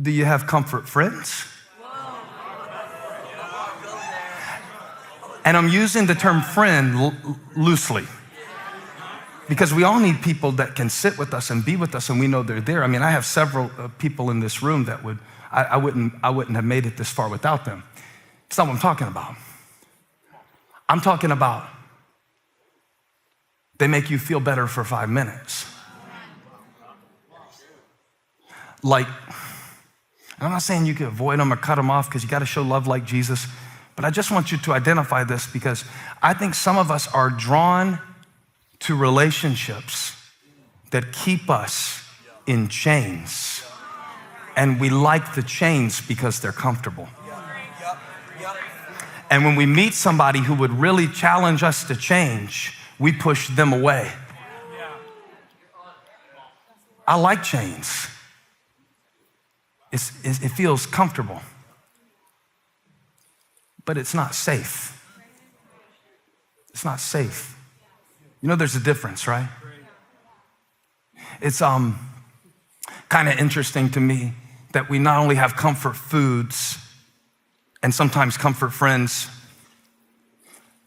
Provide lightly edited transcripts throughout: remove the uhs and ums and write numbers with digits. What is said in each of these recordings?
Do you have comfort friends? And I'm using the term friend loosely because we all need people that can sit with us and be with us and we know they're there. I mean, I have several people in this room that I wouldn't have made it this far without them. It's not what I'm talking about. I'm talking about they make you feel better for 5 minutes. Like, I'm not saying you can avoid them or cut them off because you got to show love like Jesus, but I just want you to identify this because I think some of us are drawn to relationships that keep us in chains, and we like the chains because they're comfortable. And when we meet somebody who would really challenge us to change, we push them away. I like chains. It feels comfortable, but it's not safe. It's not safe. You know, there's a difference, right? It's kind of interesting to me that we not only have comfort foods and sometimes comfort friends,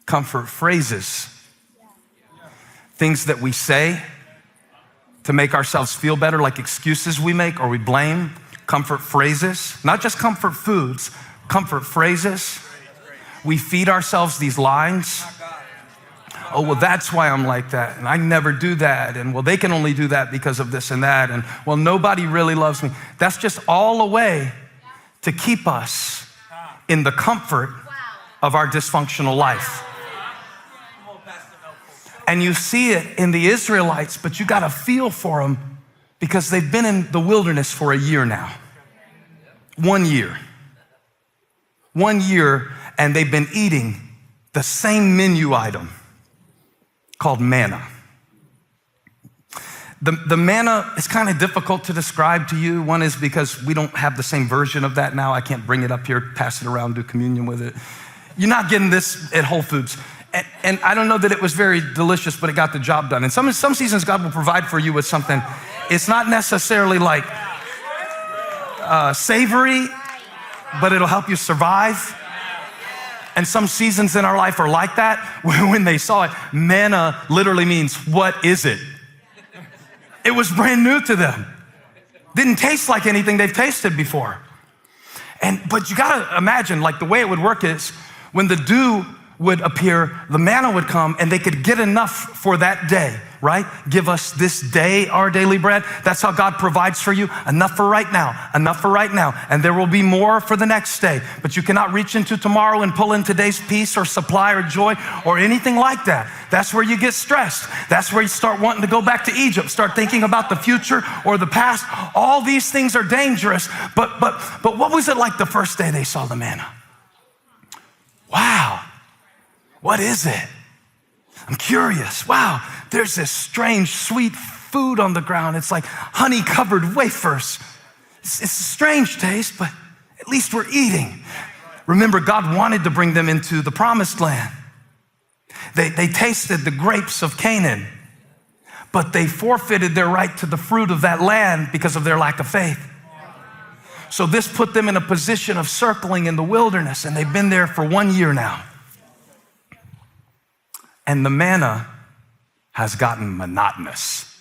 comfort phrases, things that we say to make ourselves feel better, like excuses we make or we blame, comfort phrases, not just comfort foods, comfort phrases. We feed ourselves these lines. Oh, well, that's why I'm like that, and I never do that, and well, they can only do that because of this and that, and well, nobody really loves me. That's just all a way to keep us in the comfort of our dysfunctional life. And you see it in the Israelites, but you got to feel for them because they've been in the wilderness for a year now. 1 year. 1 year, and they've been eating the same menu item called manna. The manna is kind of difficult to describe to you. One is because we don't have the same version of that now. I can't bring it up here, pass it around, do communion with it. You're not getting this at Whole Foods. And I don't know that it was very delicious, but it got the job done. And some seasons God will provide for you with something. It's not necessarily like savory, but it'll help you survive. And some seasons in our life are like that. When they saw it, manna literally means, what is it? It was brand new to them. Didn't taste like anything they've tasted before. But you gotta imagine, like the way it would work is when the dew would appear, the manna would come, and they could get enough for that day, right? Give us this day our daily bread. That's how God provides for you. Enough for right now, enough for right now. And there will be more for the next day. But you cannot reach into tomorrow and pull in today's peace or supply or joy or anything like that. That's where you get stressed. That's where you start wanting to go back to Egypt, start thinking about the future or the past. All these things are dangerous. But what was it like the first day they saw the manna? Wow. What is it? I'm curious. Wow, there's this strange, sweet food on the ground. It's like honey-covered wafers. It's a strange taste, but at least we're eating. Remember, God wanted to bring them into the promised land. They tasted the grapes of Canaan, but they forfeited their right to the fruit of that land because of their lack of faith. So this put them in a position of circling in the wilderness, and they've been there for 1 year now. And the manna has gotten monotonous.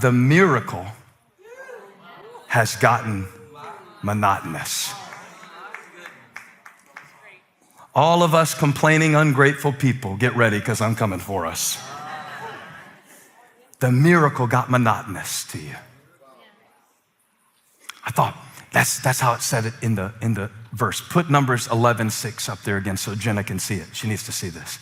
The miracle has gotten monotonous. All of us complaining, ungrateful people, get ready because I'm coming for us. The miracle got monotonous to you. I thought that's how it said it in the verse. Put Numbers 11:6 up there again so Jenna can see it. She needs to see this.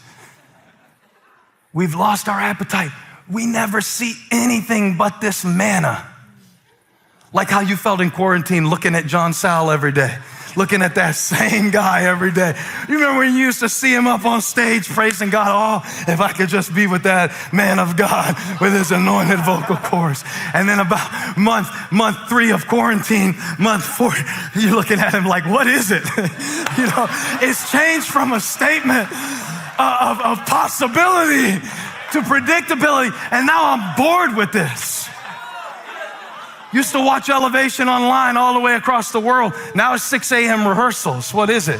We've lost our appetite. We never see anything but this manna. Like how you felt in quarantine looking at John Sal every day, looking at that same guy every day. You remember when you used to see him up on stage praising God? Oh, if I could just be with that man of God with his anointed vocal cords. And then about month 3 of quarantine, month 4, you're looking at him like, what is it? You know, it's changed from a statement of possibility to predictability. And now I'm bored with this. Used to watch Elevation online all the way across the world. Now it's 6 a.m. rehearsals. What is it?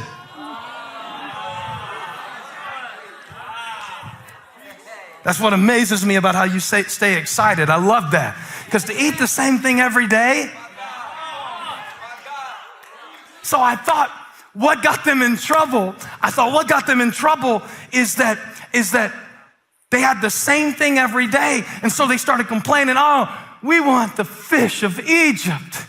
That's what amazes me about how you stay excited. I love that. Because to eat the same thing every day. So I thought, what got them in trouble? I thought what got them in trouble is that they had the same thing every day. And so they started complaining, oh, we want the fish of Egypt.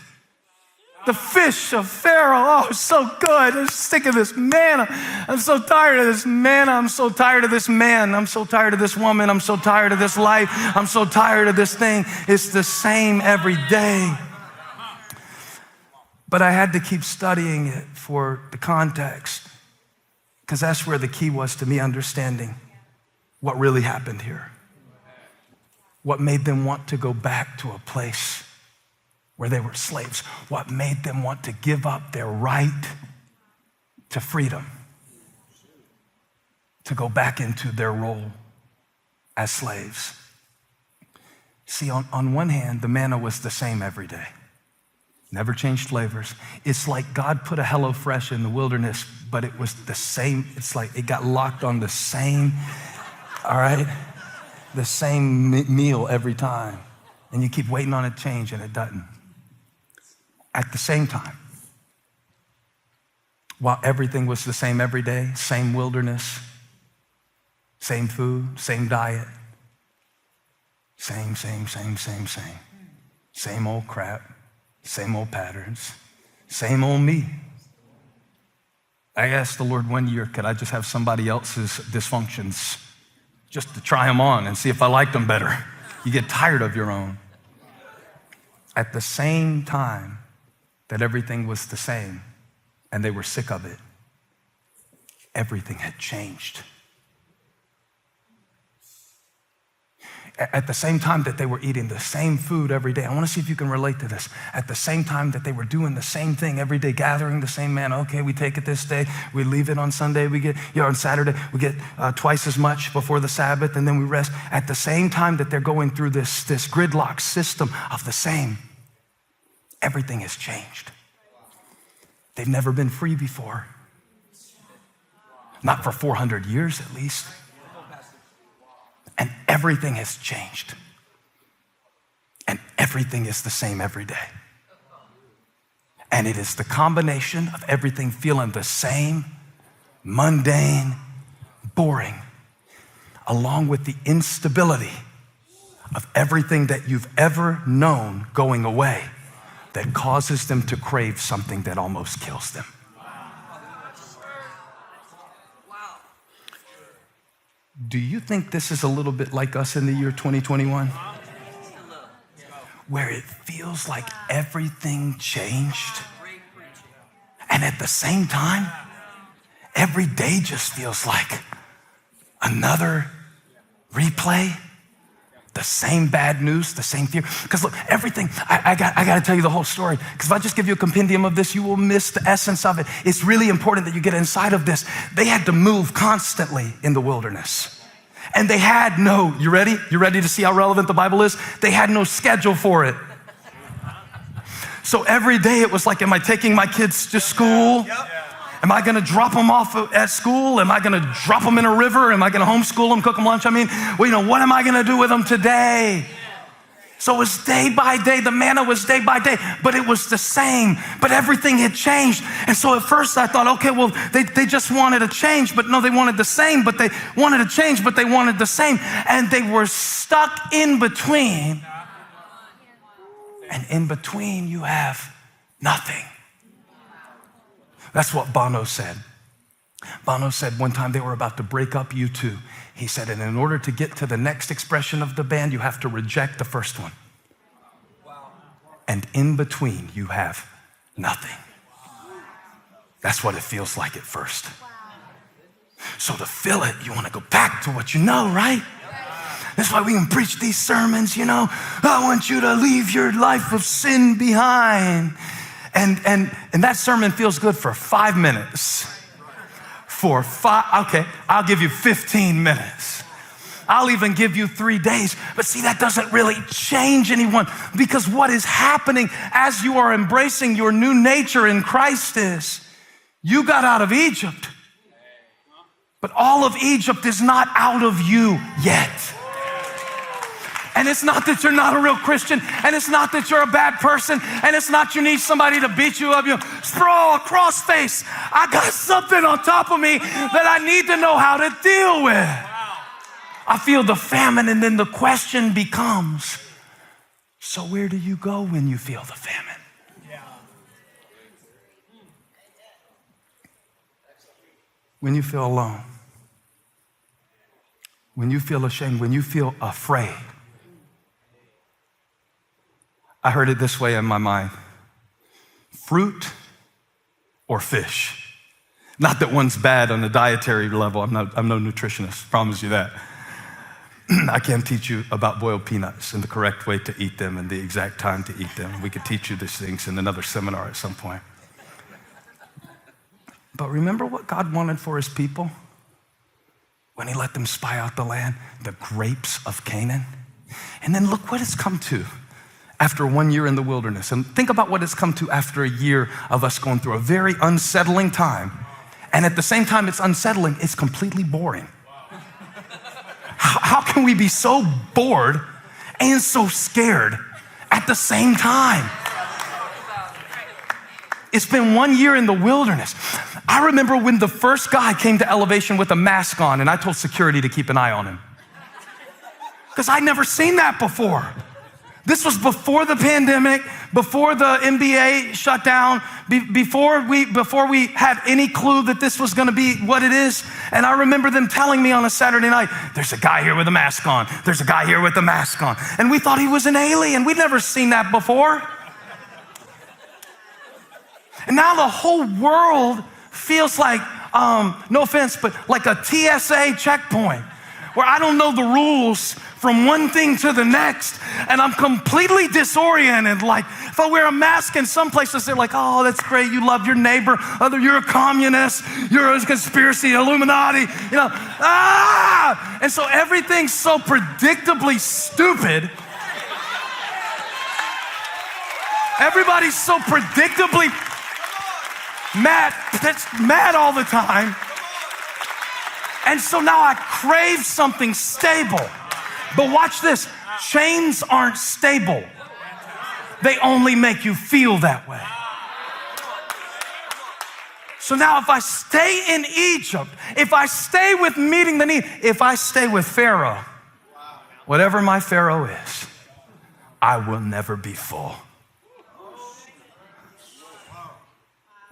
The fish of Pharaoh, oh, so good. I'm sick of this manna. I'm so tired of this manna. I'm so tired of this man. I'm so tired of this woman. I'm so tired of this life. I'm so tired of this thing. It's the same every day. But I had to keep studying it for the context, because that's where the key was to me understanding what really happened here. What made them want to go back to a place where they were slaves? What made them want to give up their right to freedom, to go back into their role as slaves? See, on one hand, the manna was the same every day. Never changed flavors. It's like God put a HelloFresh in the wilderness, but it was the same. It's like it got locked on the same, all right, the same meal every time. And you keep waiting on it to change, and it doesn't. At the same time, while everything was the same every day, same wilderness, same food, same diet, same. Same old crap, same old patterns, same old me. I asked the Lord one year, could I just have somebody else's dysfunctions just to try them on and see if I liked them better? You get tired of your own. At the same time that everything was the same and they were sick of it, everything had changed. At the same time that they were eating the same food every day, I want to see if you can relate to this. At the same time that they were doing the same thing every day, gathering the same manna. Okay, we take it this day, we leave it on Sunday, we get, on Saturday, we get twice as much before the Sabbath, and then we rest. At the same time that they're going through this gridlock system of the same, everything has changed. They've never been free before. Not for 400 years at least. And everything has changed. And everything is the same every day. And it is the combination of everything feeling the same, mundane, boring, along with the instability of everything that you've ever known going away, that causes them to crave something that almost kills them. Do you think this is a little bit like us in the year 2021? Where it feels like everything changed, and at the same time, every day just feels like another replay. The same bad news, the same fear. Because look, everything, I got to tell you the whole story. Because if I just give you a compendium of this, you will miss the essence of it. It's really important that you get inside of this. They had to move constantly in the wilderness. And they had no, you ready? You ready to see how relevant the Bible is? They had no schedule for it. So every day it was like, am I taking my kids to school? Am I gonna drop them off at school? Am I gonna drop them in a river? Am I gonna homeschool them, cook them lunch? What am I gonna do with them today? So it was day by day. The manna was day by day, but it was the same. But everything had changed. And so at first I thought, okay, well, they just wanted a change, but no, they wanted the same, but they wanted a change, but they wanted the same. And they were stuck in between. And in between you have nothing. That's what Bono said. Bono said one time they were about to break up U2. He said, and in order to get to the next expression of the band, you have to reject the first one. And in between, you have nothing. That's what it feels like at first. So to fill it, you want to go back to what you know, right? That's why we can preach these sermons, I want you to leave your life of sin behind. And that sermon feels good for 5 minutes. Okay, I'll give you 15 minutes. I'll even give you 3 days. But see, that doesn't really change anyone, because what is happening as you are embracing your new nature in Christ is you got out of Egypt, but all of Egypt is not out of you yet. And it's not that you're not a real Christian, and it's not that you're a bad person, and it's not you need somebody to beat you up. You sprawl, cross face. I got something on top of me that I need to know how to deal with. I feel the famine, and then the question becomes, so where do you go when you feel the famine? When you feel alone, when you feel ashamed, when you feel afraid. I heard it this way in my mind: fruit or fish. Not that one's bad on a dietary level. I'm no nutritionist, promise you that. I can't teach you about boiled peanuts and the correct way to eat them and the exact time to eat them. We could teach you these things in another seminar at some point. But remember what God wanted for his people when he let them spy out the land, the grapes of Canaan? And then look what it's come to after 1 year in the wilderness. And think about what it's come to after a year of us going through a very unsettling time. And at the same time it's unsettling, it's completely boring. How can we be so bored and so scared at the same time? It's been 1 year in the wilderness. I remember when the first guy came to Elevation with a mask on, and I told security to keep an eye on him, because I'd never seen that before. This was before the pandemic, before the NBA shut down, before we had any clue that this was gonna be what it is. And I remember them telling me on a Saturday night, there's a guy here with a mask on. There's a guy here with a mask on. And we thought he was an alien. We'd never seen that before. And now the whole world feels like, no offense, but like a TSA checkpoint, where I don't know the rules from one thing to the next, and I'm completely disoriented. Like, if I wear a mask in some places, they're like, oh, that's great, you love your neighbor. Other, you're a communist, you're a conspiracy, Illuminati, you know, And so everything's so predictably stupid. Everybody's so predictably mad all the time. And so now I crave something stable. But watch this, chains aren't stable. They only make you feel that way. So now if I stay in Egypt, if I stay with meeting the need, if I stay with Pharaoh, whatever my Pharaoh is, I will never be full.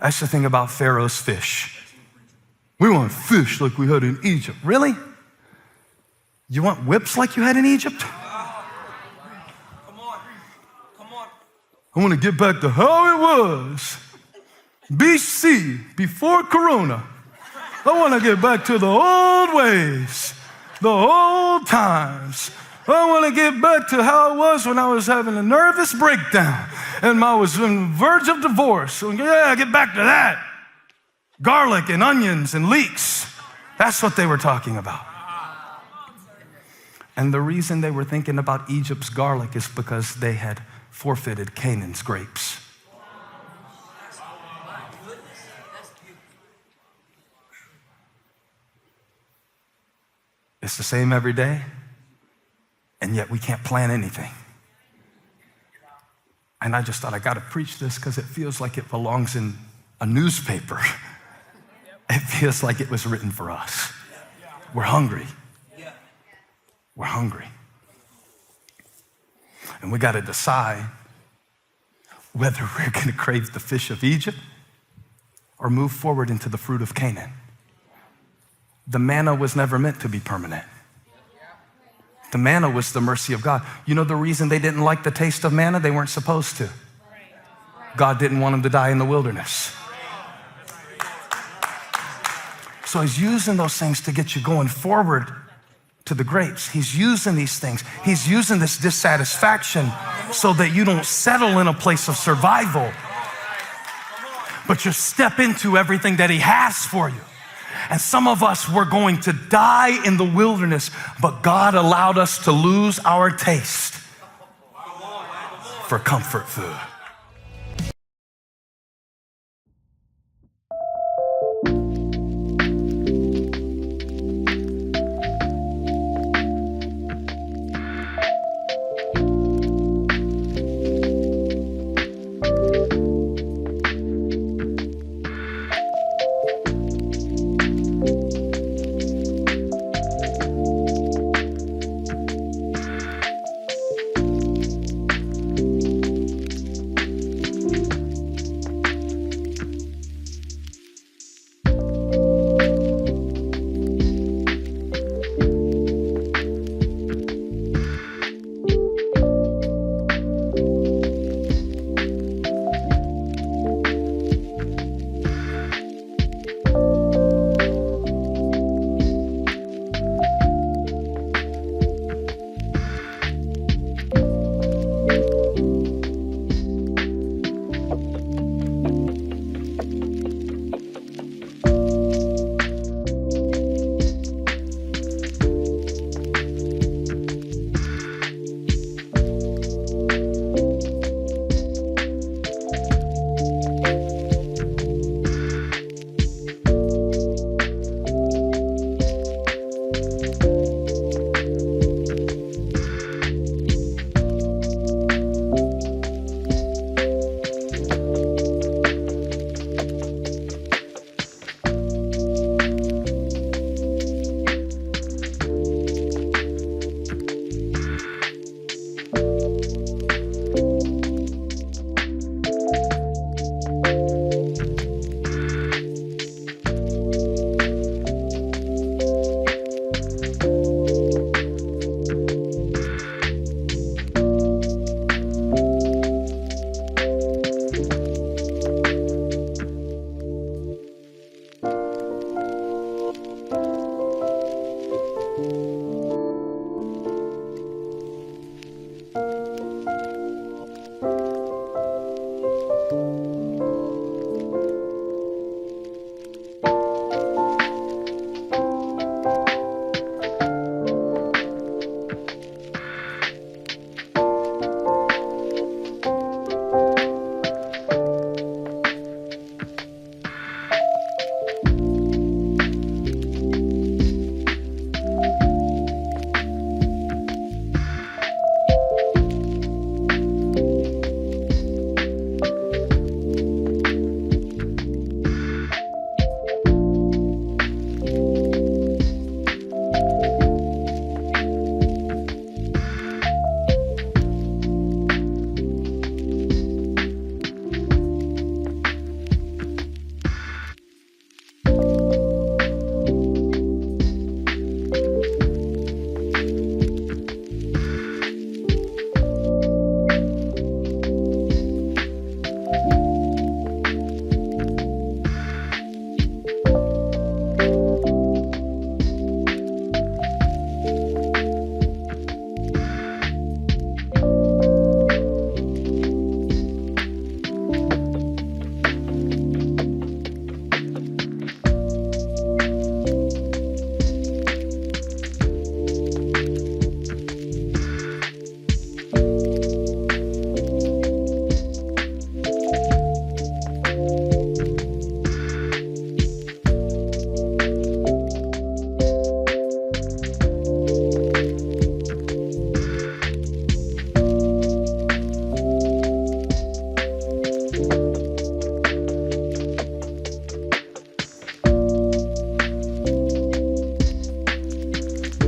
That's the thing about Pharaoh's fish. We want fish like we had in Egypt. Really? You want whips like you had in Egypt? Come on. I want to get back to how it was. BC, before Corona. I want to get back to the old ways, the old times. I want to get back to how it was when I was having a nervous breakdown and I was on the verge of divorce. So yeah, get back to that. Garlic and onions and leeks. That's what they were talking about. And the reason they were thinking about Egypt's garlic is because they had forfeited Canaan's grapes. It's the same every day, and yet we can't plan anything. And I just thought, I got to preach this because it feels like it belongs in a newspaper. It feels like it was written for us. We're hungry. We're hungry. And we got to decide whether we're going to crave the fish of Egypt or move forward into the fruit of Canaan. The manna was never meant to be permanent. The manna was the mercy of God. You know the reason they didn't like the taste of manna? They weren't supposed to. God didn't want them to die in the wilderness. So he's using those things to get you going forward to the grapes. He's using these things. He's using this dissatisfaction so that you don't settle in a place of survival, but you step into everything that he has for you. And some of us were going to die in the wilderness, but God allowed us to lose our taste for comfort food.